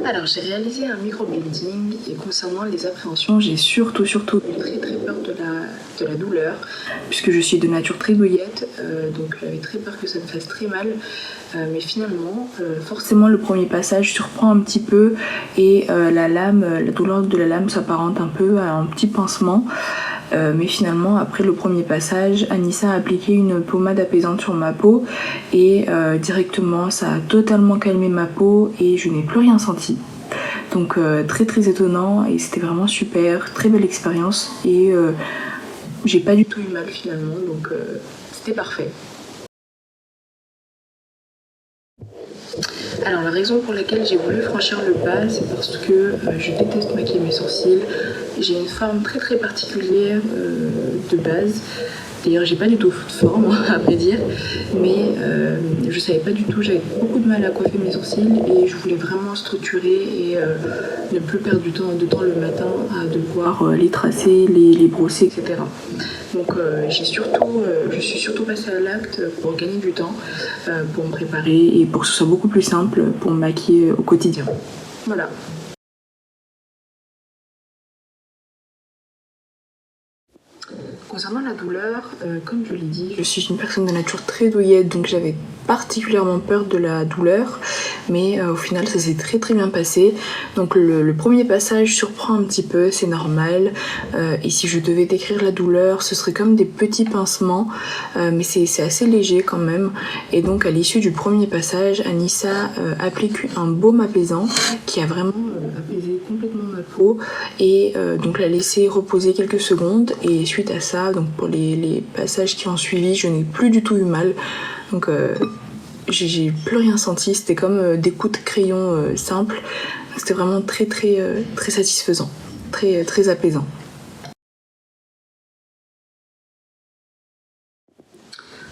Alors j'ai réalisé un microblading et concernant les appréhensions, j'ai surtout eu très peur de la douleur puisque je suis de nature très douillette, donc j'avais très peur que ça me fasse très mal. Mais finalement, forcément le premier passage surprend un petit peu et la douleur de la lame s'apparente un peu à un petit pincement. Mais finalement, après le premier passage, Anissa a appliqué une pommade apaisante sur ma peau et directement, ça a totalement calmé ma peau et je n'ai plus rien senti. Donc très étonnant et c'était vraiment super, très belle expérience et j'ai pas du tout eu mal finalement, donc c'était parfait. Alors la raison pour laquelle j'ai voulu franchir le pas, c'est parce que je déteste maquiller mes sourcils. J'ai une forme très particulière de base. D'ailleurs, j'ai pas du tout de forme, à vrai dire, mais je savais pas du tout, j'avais beaucoup de mal à coiffer mes sourcils et je voulais vraiment structurer et ne plus perdre du temps le matin à devoir les tracer, les brosser, etc. Donc je suis surtout passée à l'acte pour gagner du temps, pour me préparer et pour que ce soit beaucoup plus simple pour me maquiller au quotidien. Voilà. Concernant la douleur, comme je l'ai dit, je suis une personne de nature très douillette, donc j'avais particulièrement peur de la douleur, mais au final ça s'est très bien passé. Donc le premier passage surprend un petit peu, c'est normal, et si je devais décrire la douleur, ce serait comme des petits pincements, mais c'est assez léger quand même. Et donc à l'issue du premier passage, Anissa applique un baume apaisant qui a vraiment apaisé complètement ma peau et donc la laisser reposer quelques secondes, et suite à ça, donc pour les passages qui ont suivi, je n'ai plus du tout eu mal. Donc j'ai plus rien senti, c'était comme des coups de crayon simples. C'était vraiment très satisfaisant, très apaisant.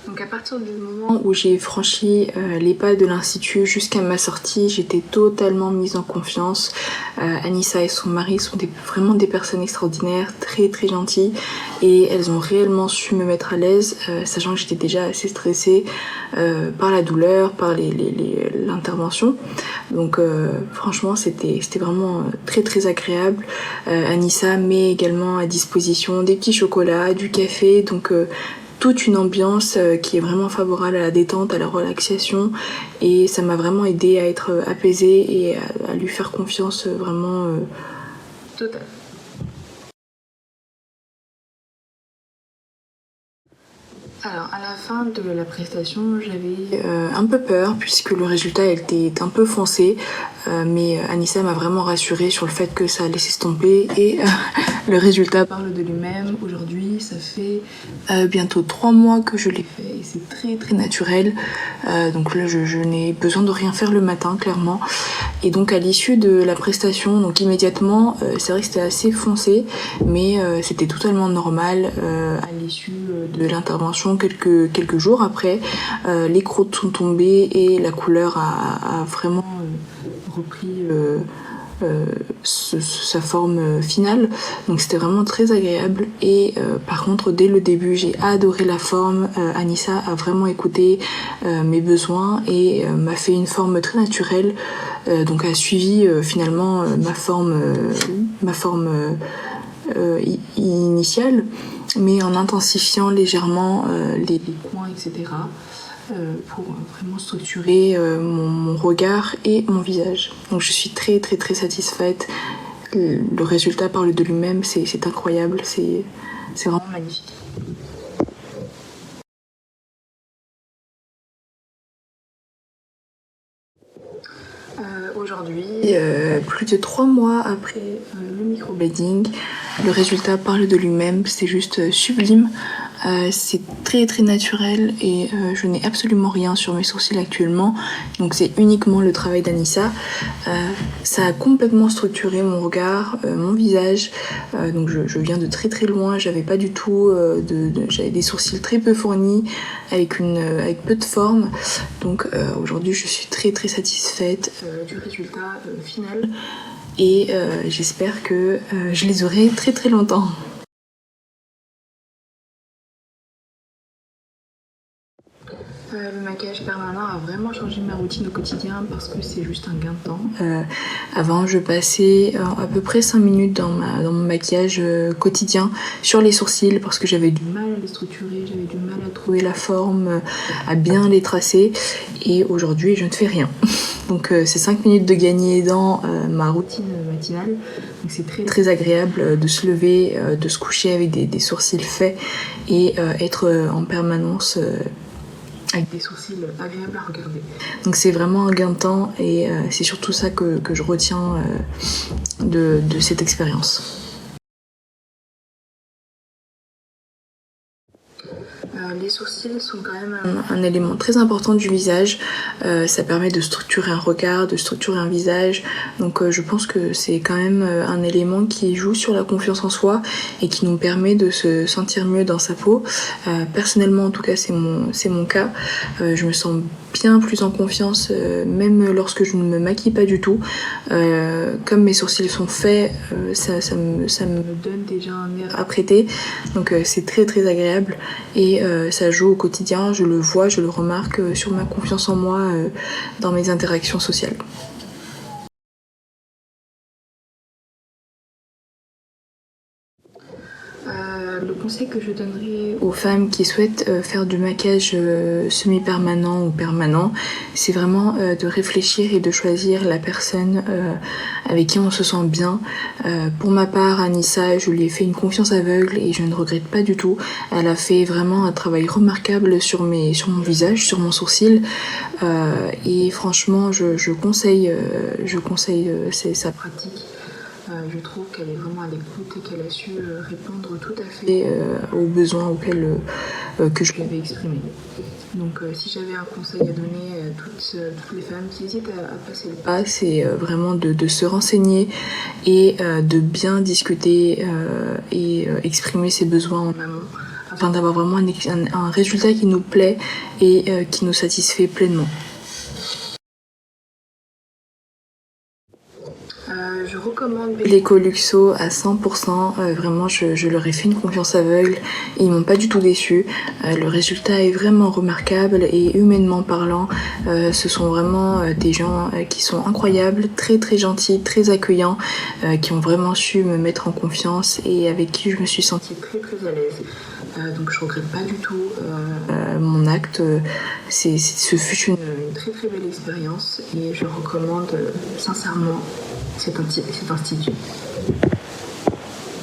Donc à partir du moment où j'ai franchi les pas de l'institut jusqu'à ma sortie, j'étais totalement mise en confiance. Anissa et son mari sont vraiment des personnes extraordinaires, très gentilles, et elles ont réellement su me mettre à l'aise, sachant que j'étais déjà assez stressée par la douleur, par l'intervention. Donc franchement c'était vraiment très agréable. Anissa met également à disposition des petits chocolats, du café, donc toute une ambiance qui est vraiment favorable à la détente, à la relaxation, et ça m'a vraiment aidée à être apaisée et à lui faire confiance vraiment totale. Alors à la fin de la prestation, j'avais un peu peur puisque le résultat était un peu foncé, mais Anissa m'a vraiment rassurée sur le fait que ça allait s'estomper et le résultat parle de lui-même. Aujourd'hui, ça fait bientôt 3 mois que je l'ai fait et c'est très naturel. Donc là, je n'ai besoin de rien faire le matin, clairement. Et donc à l'issue de la prestation, donc immédiatement, c'est vrai que c'était assez foncé, mais c'était totalement normal. À l'issue de l'intervention, quelques jours après, les croûtes sont tombées et la couleur a vraiment repris sa forme finale. Donc c'était vraiment très agréable. Et par contre, dès le début, j'ai adoré la forme. Anissa a vraiment écouté mes besoins et m'a fait une forme très naturelle. Donc a suivi finalement ma forme initiale, mais en intensifiant légèrement les coins, etc. Pour vraiment structurer mon regard et mon visage. Donc je suis très satisfaite. Le résultat parle de lui-même, c'est incroyable, c'est vraiment magnifique. Aujourd'hui, plus de 3 mois après le microblading, le résultat parle de lui-même, c'est juste sublime. C'est très naturel et je n'ai absolument rien sur mes sourcils actuellement, donc c'est uniquement le travail d'Anissa. Ça a complètement structuré mon regard, mon visage, donc je viens de très loin. J'avais pas du tout j'avais des sourcils très peu fournis avec peu de forme, donc aujourd'hui je suis très satisfaite du résultat final et j'espère que je les aurai très longtemps. Le maquillage permanent a vraiment changé ma routine au quotidien parce que c'est juste un gain de temps. Avant, je passais à peu près 5 minutes dans mon maquillage quotidien sur les sourcils parce que j'avais du mal à les structurer, j'avais du mal à trouver la forme, à bien les tracer. Et aujourd'hui, je ne fais rien. Donc c'est 5 minutes de gagner dans ma routine matinale. Donc c'est très, très agréable de se lever, de se coucher avec des sourcils faits et être en permanence avec des sourcils agréables à regarder. Donc c'est vraiment un gain de temps et c'est surtout ça que je retiens de cette expérience. Les sourcils sont quand même un élément très important du visage. Ça permet de structurer un regard, de structurer un visage. Donc je pense que c'est quand même un élément qui joue sur la confiance en soi et qui nous permet de se sentir mieux dans sa peau. Personnellement, en tout cas, c'est mon cas. Je me sens bien plus en confiance, même lorsque je ne me maquille pas du tout. Comme mes sourcils sont faits, ça me donne déjà un air apprêté. Donc c'est très très agréable et ça joue au quotidien, je le vois, je le remarque sur ma confiance en moi dans mes interactions sociales. Le conseil que je donnerais aux femmes qui souhaitent faire du maquillage semi-permanent ou permanent, c'est vraiment de réfléchir et de choisir la personne avec qui on se sent bien. Pour ma part, Anissa, je lui ai fait une confiance aveugle et je ne regrette pas du tout. Elle a fait vraiment un travail remarquable sur mon visage, sur mon sourcil. Et franchement, je conseille sa pratique. Je trouve qu'elle est vraiment à l'écoute et qu'elle a su répondre tout à fait aux besoins auxquels que je lui avais exprimés. Donc si j'avais un conseil à donner à toutes les femmes qui hésitent à passer le pas, c'est vraiment de se renseigner et de bien discuter et exprimer ses besoins en amont afin d'avoir vraiment un résultat qui nous plaît et qui nous satisfait pleinement. Je recommande l'Ecoluxo à 100%, vraiment je leur ai fait une confiance aveugle et ils m'ont pas du tout déçu. Le résultat est vraiment remarquable et humainement parlant, ce sont vraiment des gens qui sont incroyables, très très gentils, très accueillants, qui ont vraiment su me mettre en confiance et avec qui je me suis sentie très très à l'aise. Donc je regrette pas du tout mon acte, ce fut une très très belle expérience et je recommande sincèrement cet institut.